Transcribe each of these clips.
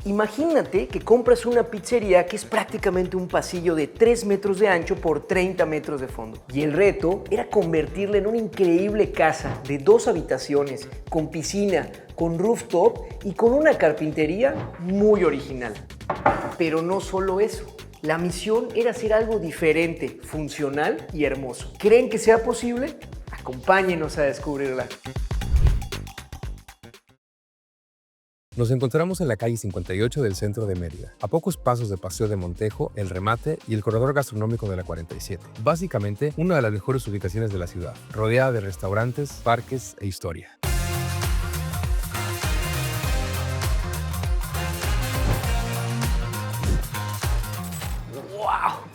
Imagínate que compras una pizzería que es prácticamente un pasillo de 3 metros de ancho por 30 metros de fondo. Y el reto era convertirla en una increíble casa de 2 habitaciones, con piscina, con rooftop y con una carpintería muy original. Pero no solo eso. La misión era hacer algo diferente, funcional y hermoso. ¿Creen que sea posible? Acompáñenos a descubrirla. Nos encontramos en la calle 58 del centro de Mérida, a pocos pasos de Paseo de Montejo, El Remate y el corredor gastronómico de la 47. Básicamente, una de las mejores ubicaciones de la ciudad, rodeada de restaurantes, parques e historia. ¡Wow!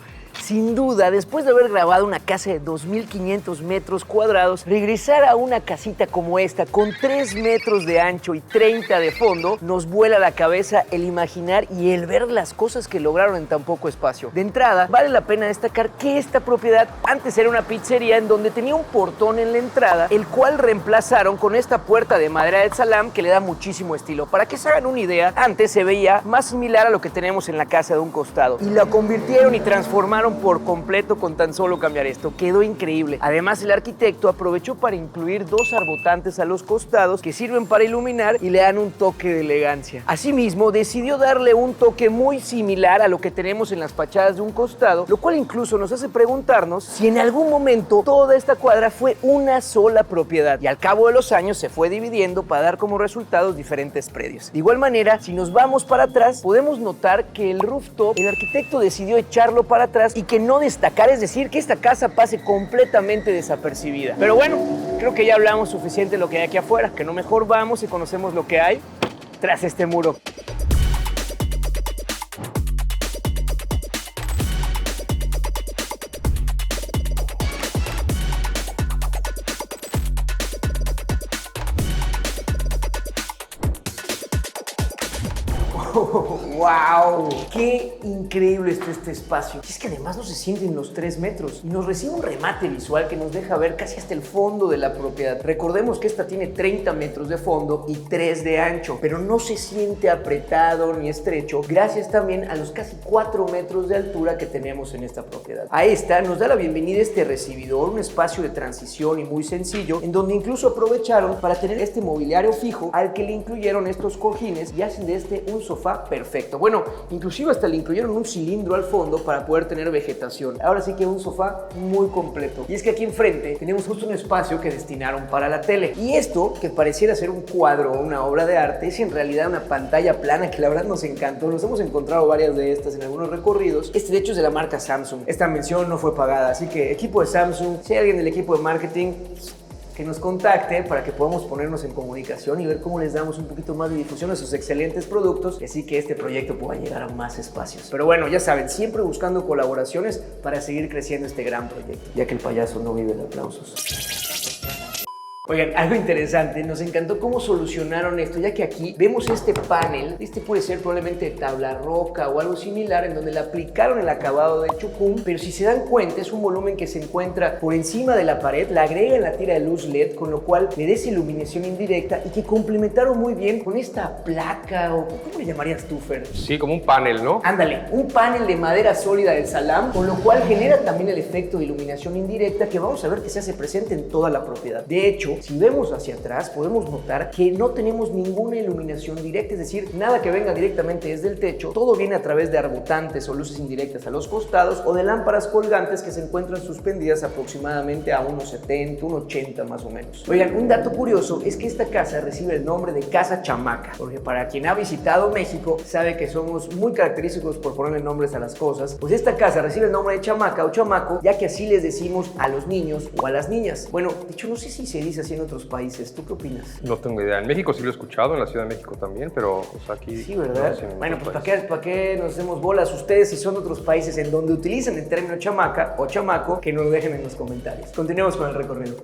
Sin duda, después de haber grabado una casa de 2.500 metros cuadrados, regresar a una casita como esta, con 3 metros de ancho y 30 de fondo, nos vuela la cabeza el imaginar y el ver las cosas que lograron en tan poco espacio. De entrada, vale la pena destacar que esta propiedad antes era una pizzería en donde tenía un portón en la entrada, el cual reemplazaron con esta puerta de madera del salam que le da muchísimo estilo. Para que se hagan una idea, antes se veía más similar a lo que tenemos en la casa de un costado y la convirtieron y transformaron por completo con tan solo cambiar esto. Quedó increíble. Además, el arquitecto aprovechó para incluir 2 arbotantes a los costados que sirven para iluminar y le dan un toque de elegancia. Asimismo, decidió darle un toque muy similar a lo que tenemos en las fachadas de un costado, lo cual incluso nos hace preguntarnos si en algún momento toda esta cuadra fue una sola propiedad y al cabo de los años se fue dividiendo para dar como resultados diferentes predios. De igual manera, si nos vamos para atrás, podemos notar que el rooftop, el arquitecto decidió echarlo para atrás y que no destacar, es decir, que esta casa pase completamente desapercibida. Pero bueno, creo que ya hablamos suficiente de lo que hay aquí afuera, que no mejor vamos y conocemos lo que hay tras este muro. ¡Wow! ¡Qué increíble está este espacio! Y es que además no se siente en los 3 metros y nos recibe un remate visual que nos deja ver casi hasta el fondo de la propiedad. Recordemos que esta tiene 30 metros de fondo y 3 de ancho, pero no se siente apretado ni estrecho gracias también a los casi 4 metros de altura que tenemos en esta propiedad. A esta nos da la bienvenida este recibidor, un espacio de transición y muy sencillo, en donde incluso aprovecharon para tener este mobiliario fijo al que le incluyeron estos cojines y hacen de este un sofá perfecto. Bueno, inclusive hasta le incluyeron un cilindro al fondo para poder tener vegetación. Ahora sí que un sofá muy completo. Y es que aquí enfrente tenemos justo un espacio que destinaron para la tele. Y esto, que pareciera ser un cuadro o una obra de arte, es en realidad una pantalla plana que la verdad nos encantó. Nos hemos encontrado varias de estas en algunos recorridos. Este de hecho es de la marca Samsung. Esta mención no fue pagada, así que equipo de Samsung, si hay alguien del equipo de marketing, que nos contacte para que podamos ponernos en comunicación y ver cómo les damos un poquito más de difusión a sus excelentes productos, y así que este proyecto pueda llegar a más espacios. Pero bueno, ya saben, siempre buscando colaboraciones para seguir creciendo este gran proyecto, ya que el payaso no vive de aplausos. Oigan, algo interesante, nos encantó cómo solucionaron esto, ya que aquí vemos este panel, este puede ser probablemente de tabla roca o algo similar, en donde le aplicaron el acabado de chucum, pero si se dan cuenta es un volumen que se encuentra por encima de la pared, le agregan la tira de luz LED, con lo cual le des iluminación indirecta y que complementaron muy bien con esta placa, o ¿cómo le llamarías tú, Fer? Sí, como un panel, ¿no? Ándale, un panel de madera sólida del salam, con lo cual genera también el efecto de iluminación indirecta que vamos a ver que se hace presente en toda la propiedad. De hecho, si vemos hacia atrás, podemos notar que no tenemos ninguna iluminación directa, es decir, nada que venga directamente desde el techo, todo viene a través de arbotantes o luces indirectas a los costados o de lámparas colgantes que se encuentran suspendidas aproximadamente a unos 70, unos 80 más o menos. Oigan, un dato curioso es que esta casa recibe el nombre de Casa Chamaca, porque para quien ha visitado México sabe que somos muy característicos por ponerle nombres a las cosas. Pues esta casa recibe el nombre de Chamaca o Chamaco, ya que así les decimos a los niños o a las niñas. Bueno, de hecho no sé si se dice así en otros países. ¿Tú qué opinas? No tengo idea. En México sí lo he escuchado, en la Ciudad de México también, pero pues, aquí... Sí, ¿verdad? No sé, bueno, pues ¿para qué nos hacemos bolas ustedes si son de otros países en donde utilizan el término chamaca o chamaco? Que nos lo dejen en los comentarios. Continuemos con el recorrido.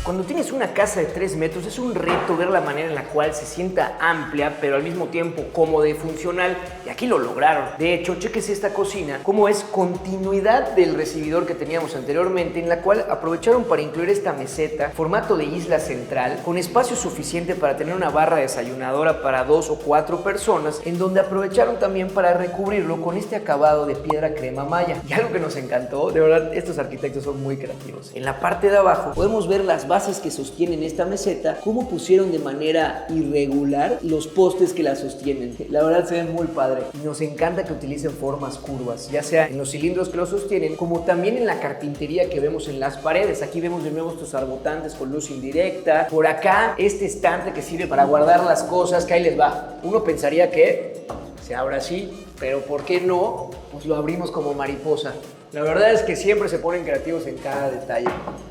Cuando tienes una casa de 3 metros es un reto ver la manera en la cual se sienta amplia, pero al mismo tiempo cómoda y funcional, y aquí lo lograron. De hecho, chéquese esta cocina, cómo es continuidad del recibidor que teníamos anteriormente, en la cual aprovecharon para incluir esta meseta, formato de isla central, con espacio suficiente para tener una barra desayunadora para 2 o 4 personas, en donde aprovecharon también para recubrirlo con este acabado de piedra crema maya. Y algo que nos encantó, de verdad, estos arquitectos son muy creativos. En la parte de abajo podemos ver las bases que sostienen esta meseta, cómo pusieron de manera irregular los postes que la sostienen. La verdad se ven muy padre y nos encanta que utilicen formas curvas, ya sea en los cilindros que lo sostienen, como también en la carpintería que vemos en las paredes. Aquí vemos de nuevo estos arbotantes con luz indirecta. Por acá, este estante que sirve para guardar las cosas, que ahí les va. Uno pensaría que se abre así, pero ¿por qué no? Pues lo abrimos como mariposa. La verdad es que siempre se ponen creativos en cada detalle.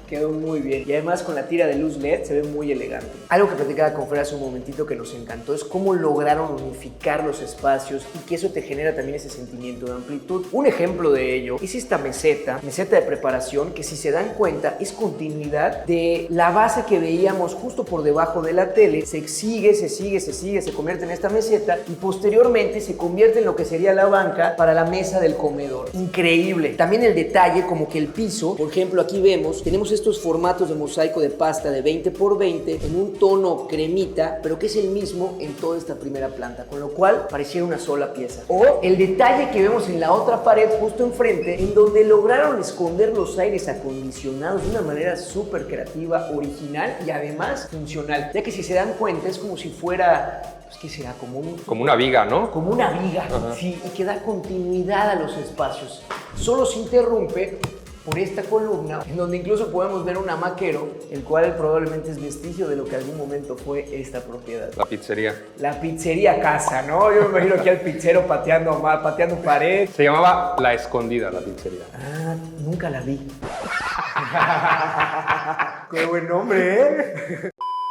Quedó muy bien. Y además con la tira de luz LED se ve muy elegante. Algo que platicaba con Fer hace un momentito que nos encantó es cómo lograron unificar los espacios y que eso te genera también ese sentimiento de amplitud. Un ejemplo de ello es esta meseta de preparación, que si se dan cuenta es continuidad de la base que veíamos justo por debajo de la tele. Se convierte en esta meseta y posteriormente se convierte en lo que sería la banca para la mesa del comedor. Increíble. También el detalle, como que el piso, por ejemplo, aquí vemos, tenemos estos formatos de mosaico de pasta de 20 por 20 en un tono cremita, pero que es el mismo en toda esta primera planta, con lo cual pareciera una sola pieza. O el detalle que vemos en la otra pared justo enfrente, en donde lograron esconder los aires acondicionados de una manera súper creativa, original y además funcional, ya que si se dan cuenta es como si fuera... ¿qué será? Como una viga, ¿no? Como una viga, sí, y que da continuidad a los espacios. Solo se interrumpe por esta columna, en donde incluso podemos ver un hamaquero, el cual probablemente es vestigio de lo que algún momento fue esta propiedad. La pizzería. La pizzería casa, ¿no? Yo me imagino aquí al pizzero pateando pared. Se llamaba La Escondida, la pizzería. Ah, nunca la vi. ¡Qué buen nombre, eh!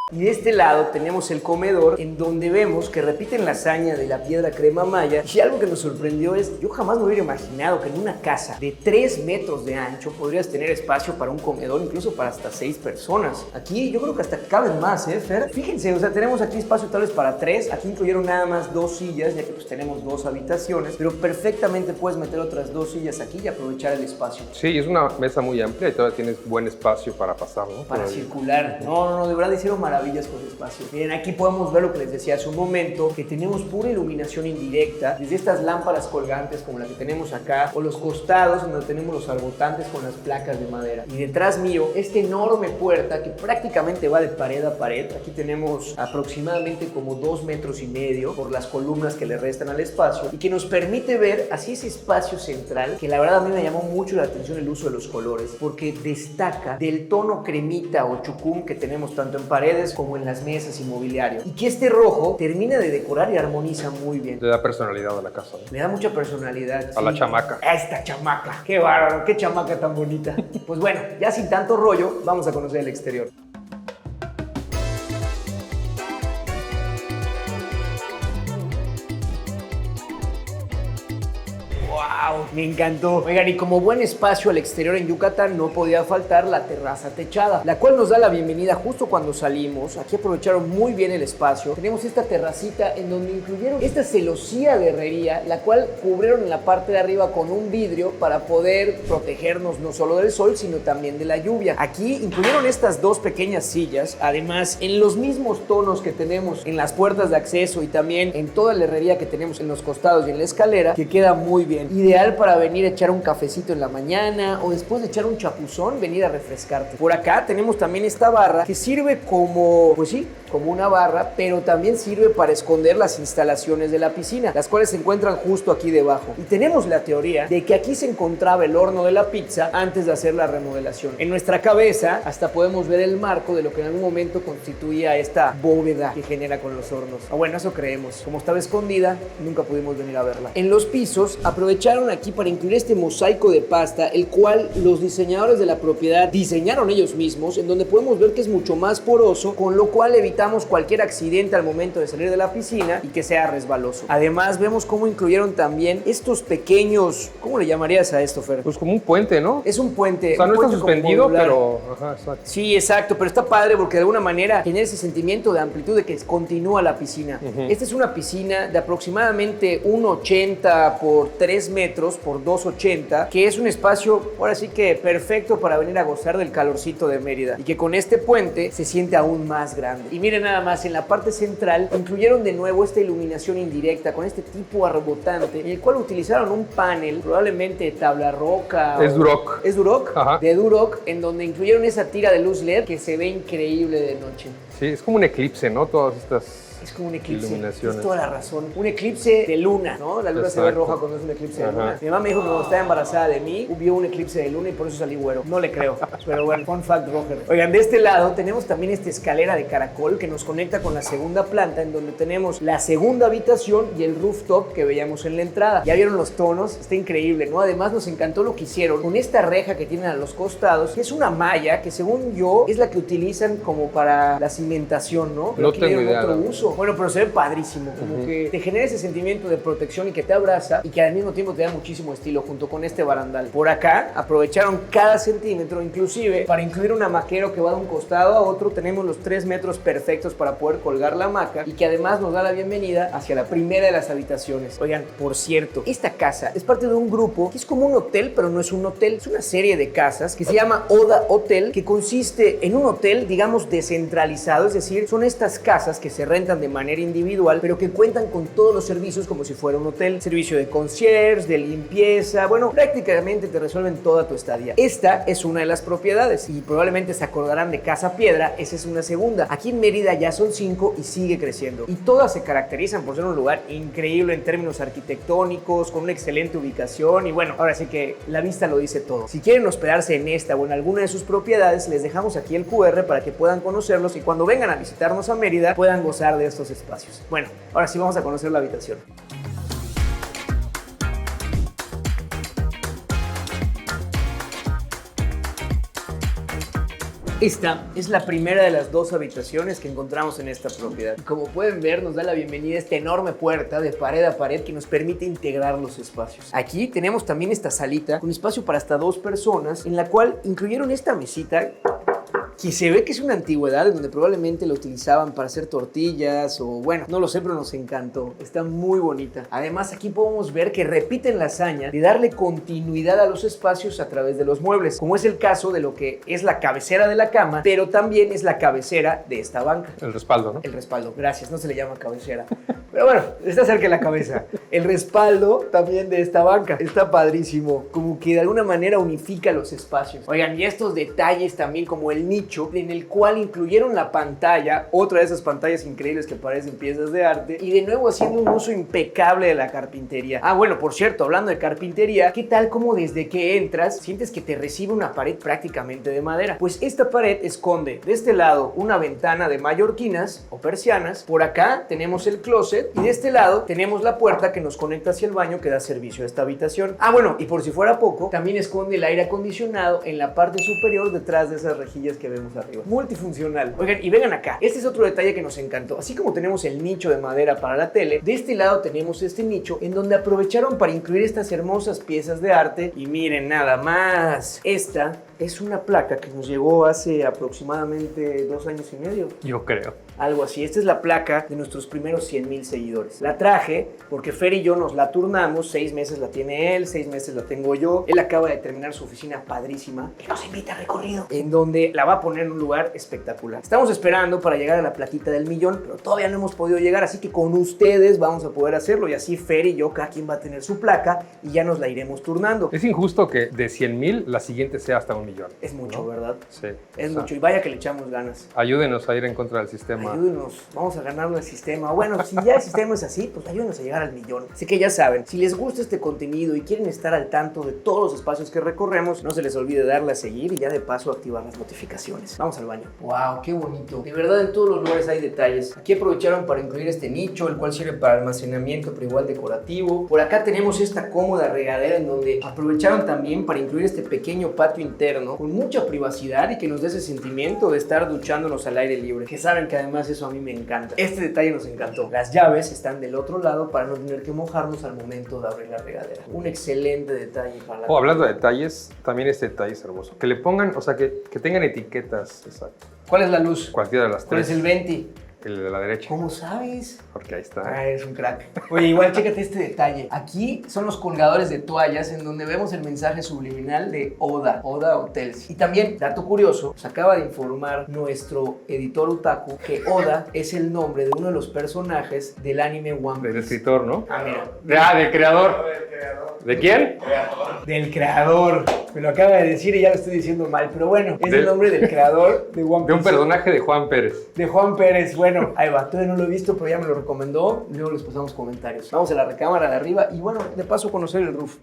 Y de este lado tenemos el comedor, en donde vemos que repiten la hazaña de la piedra crema maya. Y algo que nos sorprendió es, yo jamás me hubiera imaginado que en una casa de 3 metros de ancho podrías tener espacio para un comedor, incluso para hasta 6 personas. Aquí yo creo que hasta caben más, Fer? Fíjense, o sea, tenemos aquí espacio tal vez para 3. Aquí incluyeron nada más 2 sillas, ya que pues tenemos 2 habitaciones, pero perfectamente puedes meter otras 2 sillas aquí y aprovechar el espacio. Sí, es una mesa muy amplia y todavía tienes buen espacio para pasar, ¿no? Para circular. No, de verdad hicieron maravillas con espacio. Miren, aquí podemos ver lo que les decía hace un momento, que tenemos pura iluminación indirecta, desde estas lámparas colgantes como la que tenemos acá, o los costados donde tenemos los arbotantes con las placas de madera. Y detrás mío, esta enorme puerta que prácticamente va de pared a pared. Aquí tenemos aproximadamente como 2 metros y medio por las columnas que le restan al espacio y que nos permite ver así ese espacio central, que la verdad a mí me llamó mucho la atención el uso de los colores, porque destaca del tono cremita o chucum que tenemos tanto en paredes como en las mesas y mobiliario. Y que este rojo termina de decorar y armoniza muy bien. Le da personalidad a la casa, ¿no? Le da mucha personalidad. A la chamaca. A esta chamaca. Qué bárbaro, qué chamaca tan bonita. Pues bueno, ya sin tanto rollo, vamos a conocer el exterior. ¡Wow! Me encantó. Oigan, y como buen espacio al exterior en Yucatán no podía faltar la terraza techada, la cual nos da la bienvenida justo cuando salimos. Aquí aprovecharon muy bien el espacio. Tenemos esta terracita en donde incluyeron esta celosía de herrería, la cual cubrieron en la parte de arriba con un vidrio para poder protegernos no solo del sol, sino también de la lluvia. Aquí incluyeron estas 2 pequeñas sillas, además en los mismos tonos que tenemos en las puertas de acceso y también en toda la herrería que tenemos en los costados y en la escalera, que queda muy bien. Ideal para venir a echar un cafecito en la mañana o después de echar un chapuzón, venir a refrescarte. Por acá tenemos también esta barra que sirve como, pues sí, como una barra, pero también sirve para esconder las instalaciones de la piscina, las cuales se encuentran justo aquí debajo. Y tenemos la teoría de que aquí se encontraba el horno de la pizza antes de hacer la remodelación. En nuestra cabeza hasta podemos ver el marco de lo que en algún momento constituía esta bóveda que genera con los hornos. O bueno, eso creemos. Como estaba escondida, nunca pudimos venir a verla. En los pisos aprovecharon aquí para incluir este mosaico de pasta, el cual los diseñadores de la propiedad diseñaron ellos mismos, en donde podemos ver que es mucho más poroso, con lo cual evitamos cualquier accidente al momento de salir de la piscina y que sea resbaloso. Además, vemos cómo incluyeron también estos pequeños, ¿cómo le llamarías a esto, Fer? Pues como un puente, ¿no? Es un puente. O sea, no un está puente suspendido, como modular. pero... Ajá, exacto. Sí, exacto, pero está padre porque de alguna manera genera ese sentimiento de amplitud de que continúa la piscina. Esta es una piscina de aproximadamente 1,80 por 3 metros por 2,80, que es un espacio, ahora sí que perfecto para venir a gozar del calorcito de Mérida, y que con este puente se siente aún más grande. Y miren nada más, en la parte central incluyeron de nuevo esta iluminación indirecta con este tipo rebotante, en el cual utilizaron un panel, probablemente de tabla roca. Es Duroc. ¿Es Duroc? Ajá. De Duroc, en donde incluyeron esa tira de luz LED que se ve increíble de noche. Sí, es como un eclipse, ¿no? Todas estas... Es como un eclipse. Iluminaciones. Tienes toda la razón. Un eclipse de luna, ¿no? La luna se ve Exacto. roja cuando es un eclipse de Ajá. luna. Mi mamá me dijo que cuando estaba embarazada de mí, vio un eclipse de luna y por eso salí güero. No le creo. Pero bueno, fun fact, Roger. Oigan, de este lado tenemos también esta escalera de caracol que nos conecta con la segunda planta, en donde tenemos la segunda habitación y el rooftop que veíamos en la entrada. Ya vieron los tonos, está increíble, ¿no? Además nos encantó lo que hicieron con esta reja que tienen a los costados, que es una malla que según yo es la que utilizan como para la cimentación, ¿no? Pero No aquí le tengo dieron idea, otro la verdad. uso. Bueno, pero se ve padrísimo, como que te genera ese sentimiento de protección y que te abraza y que al mismo tiempo te da muchísimo estilo junto con este barandal. Por acá aprovecharon cada centímetro, inclusive para incluir un hamaquero que va de un costado a otro. Tenemos los 3 metros perfectos para poder colgar la hamaca y que además nos da la bienvenida hacia la primera de las habitaciones. Oigan, por cierto, esta casa es parte de un grupo que es como un hotel, pero no es un hotel, es una serie de casas que se llama Oda Hotel, que consiste en un hotel, digamos, descentralizado, es decir, son estas casas que se rentan de manera individual, pero que cuentan con todos los servicios como si fuera un hotel. Servicio de concierge, de limpieza, bueno, prácticamente te resuelven toda tu estadía. Esta es una de las propiedades y probablemente se acordarán de Casa Piedra, esa es una segunda. Aquí en Mérida ya son 5 y sigue creciendo. Y todas se caracterizan por ser un lugar increíble en términos arquitectónicos, con una excelente ubicación y bueno, ahora sí que la vista lo dice todo. Si quieren hospedarse en esta o en alguna de sus propiedades, les dejamos aquí el QR para que puedan conocerlos y cuando vengan a visitarnos a Mérida puedan gozar de estos espacios. Bueno, ahora sí vamos a conocer la habitación. Esta es la primera de las 2 habitaciones que encontramos en esta propiedad. Y como pueden ver, nos da la bienvenida a esta enorme puerta de pared a pared que nos permite integrar los espacios. Aquí tenemos también esta salita con espacio para hasta 2 personas, en la cual incluyeron esta mesita que se ve que es una antigüedad en donde probablemente lo utilizaban para hacer tortillas o bueno, no lo sé, pero nos encantó. Está muy bonita. Además, aquí podemos ver que repiten la hazaña de darle continuidad a los espacios a través de los muebles, como es el caso de lo que es la cabecera de la cama, pero también es la cabecera de esta banca. El respaldo, ¿no? El respaldo, gracias, no se le llama cabecera. Pero bueno, está cerca de la cabeza. El respaldo también de esta banca. Está padrísimo, como que de alguna manera unifica los espacios. Oigan, y estos detalles también como el nicho en el cual incluyeron la pantalla, otra de esas pantallas increíbles que parecen piezas de arte, y de nuevo haciendo un uso impecable de la carpintería. Ah, bueno, por cierto, hablando de carpintería, ¿qué tal como desde que entras sientes que te recibe una pared prácticamente de madera? Pues esta pared esconde de este lado una ventana de mallorquinas o persianas, por acá tenemos el closet y de este lado tenemos la puerta que nos conecta hacia el baño que da servicio a esta habitación. Ah, bueno, y por si fuera poco, también esconde el aire acondicionado en la parte superior detrás de esas rejillas que vemos arriba. Multifuncional. Oigan, y vengan acá. Este es otro detalle que nos encantó. Así como tenemos el nicho de madera para la tele, de este lado tenemos este nicho en donde aprovecharon para incluir estas hermosas piezas de arte. Y miren nada más. Esta es una placa que nos llegó hace aproximadamente 2 años y medio. Yo creo. Algo así. Esta es la placa de nuestros primeros 100,000 seguidores. La traje porque Fer y yo nos la turnamos. 6 meses la tiene él, 6 meses la tengo yo. Él acaba de terminar su oficina padrísima que nos invita a recorrido, en donde la va a poner en un lugar espectacular. Estamos esperando para llegar a la plaquita del millón, pero todavía no hemos podido llegar, así que con ustedes vamos a poder hacerlo y así Fer y yo, cada quien va a tener su placa y ya nos la iremos turnando. Es injusto que de 100,000 la siguiente sea hasta 1 millón. Es mucho, ¿no? ¿verdad? Sí. Es O sea, mucho. Y vaya que le echamos ganas. Ayúdenos a ir en contra del sistema. Ayúdenos, vamos a ganarle al sistema. Bueno, si ya el sistema es así, pues ayúdenos a llegar al millón. Así que ya saben, si les gusta este contenido y quieren estar al tanto de todos los espacios que recorremos, no se les olvide darle a seguir y ya de paso activar las notificaciones. Vamos al baño. ¡Wow! ¡Qué bonito! De verdad, en todos los lugares hay detalles. Aquí aprovecharon para incluir este nicho, el cual sirve para almacenamiento, pero igual decorativo. Por acá tenemos esta cómoda regadera en donde aprovecharon también para incluir este pequeño patio interno con mucha privacidad y que nos dé ese sentimiento de estar duchándonos al aire libre. Que saben que además eso a mí me encanta. Este detalle nos encantó. Las llaves están del otro lado para no tener que mojarnos al momento de abrir la regadera. Un excelente detalle para la... Hablando de detalles, también este detalle es hermoso. Que le pongan, o sea, que tengan etiquetas. Exacto. ¿Cuál es la luz? Cualquiera de las ¿Cuál tres. es el 20? El de la derecha. ¿Cómo sabes? Porque ahí está. Ah, eres un crack. Oye, igual chécate este detalle. Aquí son los colgadores de toallas en donde vemos el mensaje subliminal de Oda Hotels. Y también, dato curioso, nos acaba de informar nuestro editor otaku que Oda es el nombre de uno de los personajes del anime One Piece. Del escritor, ¿no? Ah, mira. Del creador. ¿De quién? Del creador. Me lo acaba de decir y ya lo estoy diciendo mal, pero bueno, es el nombre del creador de One Piece. De un personaje de Juan Pérez. De Juan Pérez. Bueno, ahí va. Todavía no lo he visto, pero ya me lo recomendó. Luego les pasamos comentarios. Vamos a la recámara de arriba y bueno, de paso conocer el roof.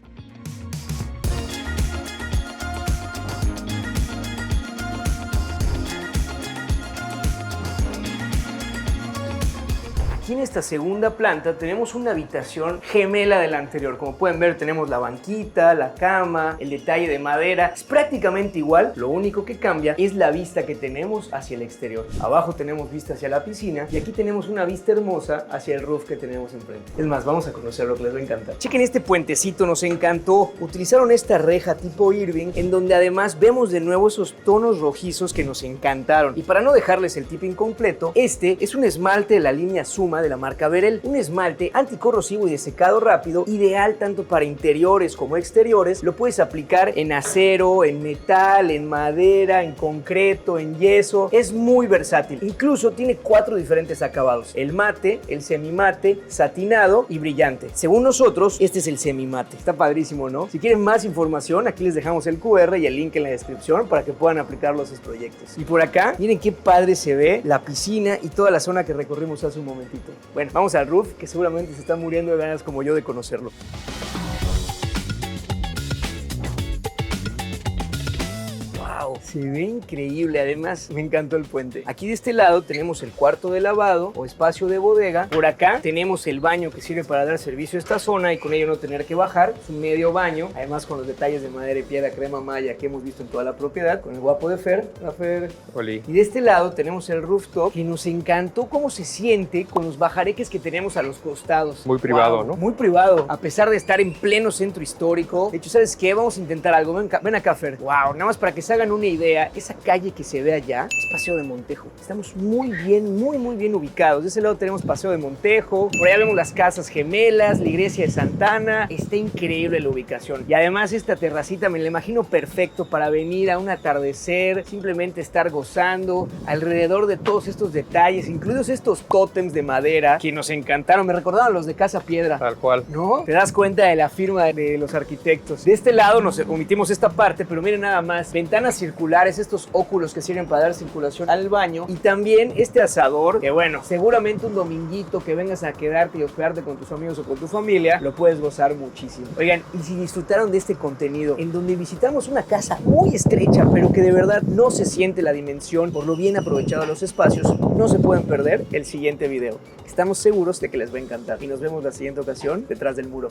Aquí en esta segunda planta tenemos una habitación gemela de la anterior. Como pueden ver, tenemos la banquita, la cama, el detalle de madera. Es prácticamente igual. Lo único que cambia es la vista que tenemos hacia el exterior. Abajo tenemos vista hacia la piscina y aquí tenemos una vista hermosa hacia el roof que tenemos enfrente. Es más, vamos a conocerlo, que les va a encantar. Chequen este puentecito, nos encantó. Utilizaron esta reja tipo Irving, en donde además vemos de nuevo esos tonos rojizos que nos encantaron. Y para no dejarles el tip incompleto, este es un esmalte de la línea Suma de la marca Verel, un esmalte anticorrosivo y de secado rápido, ideal tanto para interiores como exteriores. Lo puedes aplicar en acero, en metal, en madera, en concreto, en yeso. Es muy versátil. Incluso tiene 4 diferentes acabados: el mate, el semimate, satinado y brillante. Según nosotros, este es el semimate. Está padrísimo, ¿no? Si quieren más información, aquí les dejamos el QR y el link en la descripción para que puedan aplicarlo a sus proyectos. Y por acá, miren qué padre se ve la piscina y toda la zona que recorrimos hace un momentito. Bueno, vamos al roof, que seguramente se está muriendo de ganas como yo de conocerlo. Se ve increíble, además me encantó el puente. Aquí de este lado tenemos el cuarto de lavado o espacio de bodega. Por acá tenemos el baño que sirve para dar servicio a esta zona y con ello no tener que bajar. Es un medio baño, además con los detalles de madera y piedra crema maya que hemos visto en toda la propiedad, con el guapo de Fer. Hola, Fer. Oli. Y de este lado tenemos el rooftop, que nos encantó cómo se siente con los bajareques que tenemos a los costados. Muy privado, Wow, ¿no? Muy privado, a pesar de estar en pleno centro histórico. De hecho, ¿sabes qué? Vamos a intentar algo. Ven acá, Fer. Wow, nada más para que se hagan una idea, esa calle que se ve allá es Paseo de Montejo. Estamos muy bien ubicados. De ese lado tenemos Paseo de Montejo, por allá vemos las casas gemelas, la iglesia de Santana. Está increíble la ubicación. Y además esta terracita me la imagino perfecto para venir a un atardecer, simplemente estar gozando alrededor de todos estos detalles, incluidos estos tótems de madera que nos encantaron. Me recordaban los de Casa Piedra. Tal cual. ¿No? Te das cuenta de la firma de los arquitectos. De este lado nos omitimos esta parte, pero miren nada más. Ventanas circulares, estos óculos que sirven para dar circulación al baño. Y también este asador, que bueno, seguramente un dominguito que vengas a quedarte y hospedarte con tus amigos o con tu familia, lo puedes gozar muchísimo. Oigan, y si disfrutaron de este contenido, en donde visitamos una casa muy estrecha, pero que de verdad no se siente la dimensión por lo bien aprovechado los espacios, no se pueden perder el siguiente video. Estamos seguros de que les va a encantar. Y nos vemos la siguiente ocasión detrás del muro.